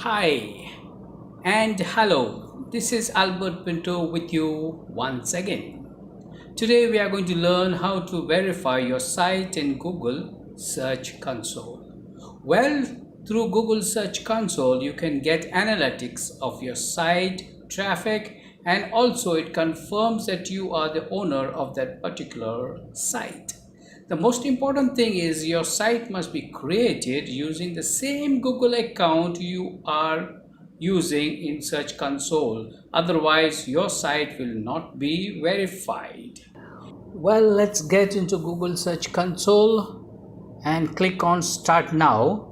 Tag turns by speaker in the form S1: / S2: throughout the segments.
S1: Hi and hello, this is Albert Pinto with you once again. Today we are going to learn how to verify your site in Google Search Console. Well, through Google Search Console, you can get analytics of your site, traffic, and also it confirms that you are the owner of that particular site. The most important thing is your site must be created using the same Google account you are using in Search Console. Otherwise, your site will not be verified. Well, let's get into Google Search Console and click on Start Now.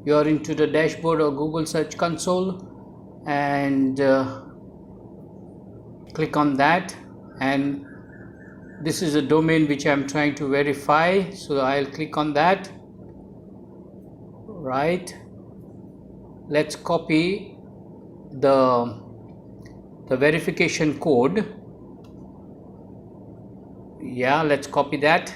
S1: You are into the dashboard of Google Search Console and click on that, and this is a domain which I am trying to verify, so I'll click on that. Right, let's copy the verification code. Yeah, let's copy that.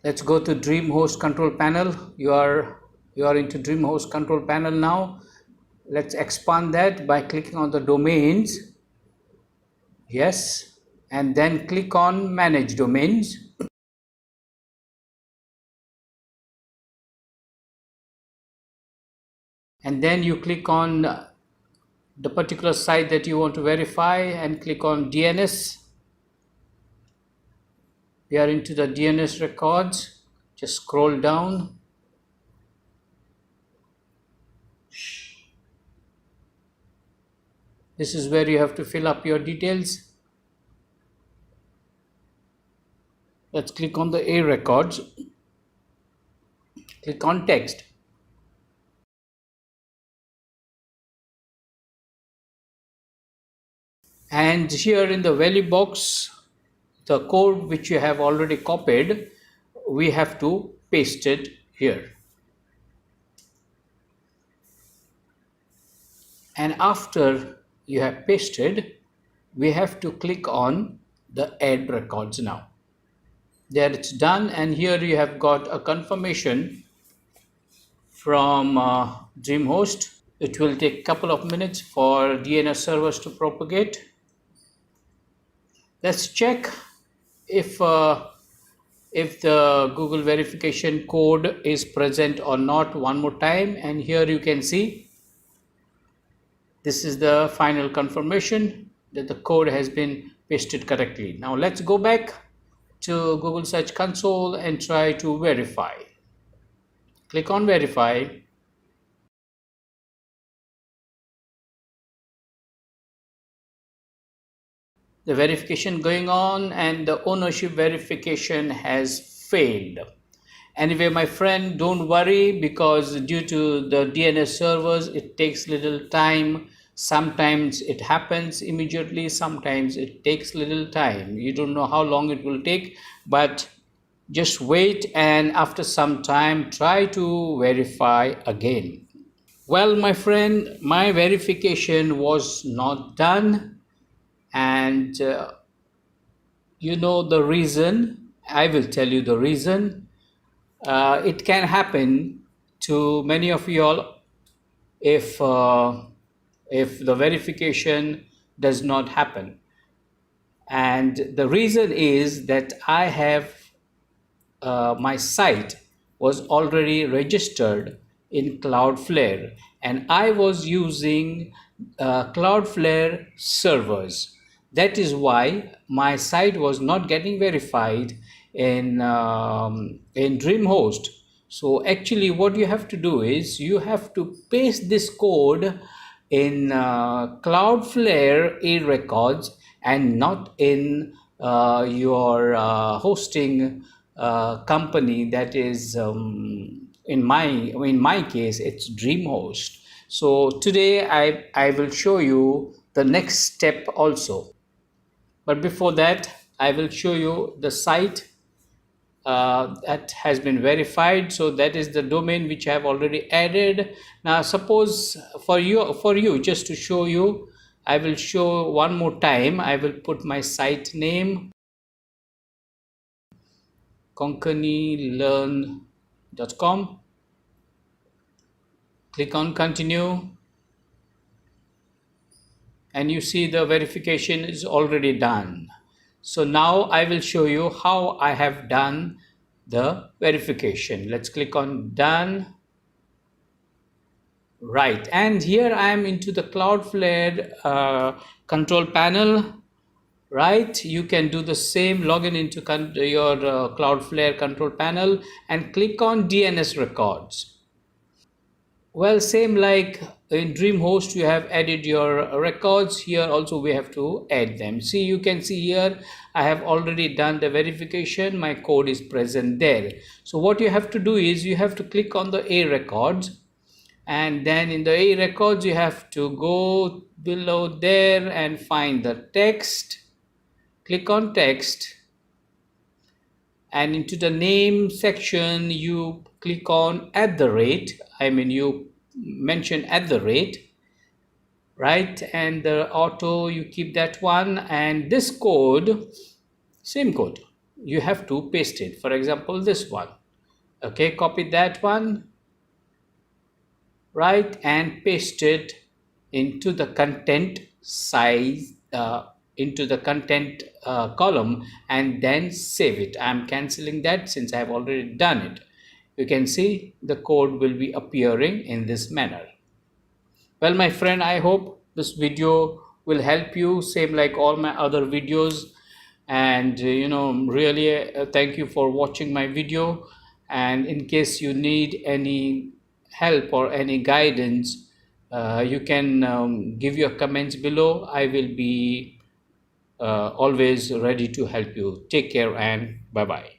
S1: Let's go to DreamHost control panel. You are into DreamHost control panel now. Let's expand that by clicking on the domains. Yes, and then click on manage domains. And then you click on the particular site that you want to verify and click on DNS. We are into the DNS records. Just scroll down. This is where you have to fill up your details. Let's click on the A records. Click on text. And here in the value box, the code which you have already copied, we have to paste it here. And after you have pasted, we have to click on the add records now. There it's done, and here you have got a confirmation from DreamHost. It will take a couple of minutes for DNS servers to propagate. Let's check if the Google verification code is present or not one more time, and here you can see this is the final confirmation that the code has been pasted correctly. Now let's go back to Google Search Console and try to verify. Click on verify. The verification going on and the ownership verification has failed. Anyway, my friend, don't worry, because due to the DNS servers, it takes little time. Sometimes it happens immediately, sometimes it takes little time. You don't know how long it will take, but just wait, and after some time try to verify again. Well, my friend, my verification was not done, and you know the reason. I will tell you the reason. It can happen to many of you all if the verification does not happen, and the reason is that I have my site was already registered in Cloudflare, and I was using Cloudflare servers. That is why my site was not getting verified in DreamHost. So actually what you have to do is you have to paste this code in Cloudflare A records and not in your hosting company, that is in my case it's DreamHost. So today I will show you the next step also, but before that I will show you the site that has been verified. So that is the domain which I have already added. Now suppose for you just to show you, I will show one more time. I will put my site name, konkanilearn.com. Click on continue, and you see the verification is already done. So now I will show you how I have done the verification. Let's click on done. Right, and here I am into the Cloudflare control panel. Right, you can do the same, log in into your Cloudflare control panel and click on DNS records. Well, same like in DreamHost, you have added your records. Here also we have to add them. See, you can see here, I have already done the verification. My code is present there. So what you have to do is you have to click on the A records, and then in the A records, you have to go below there and find the text. Click on text, and into the name section you click on @ you mention @ right, and the auto you keep that one, and this code, same code, you have to paste it. For example, this one, okay, copy that one, right, and paste it into the content size, into the content column, and then save it. I'm canceling that since I've already done it. You can see the code will be appearing in this manner. Well, my friend, I hope this video will help you, same like all my other videos. And really thank you for watching my video. And in case you need any help or any guidance, you can give your comments below. I will be always ready to help you. Take care and bye bye.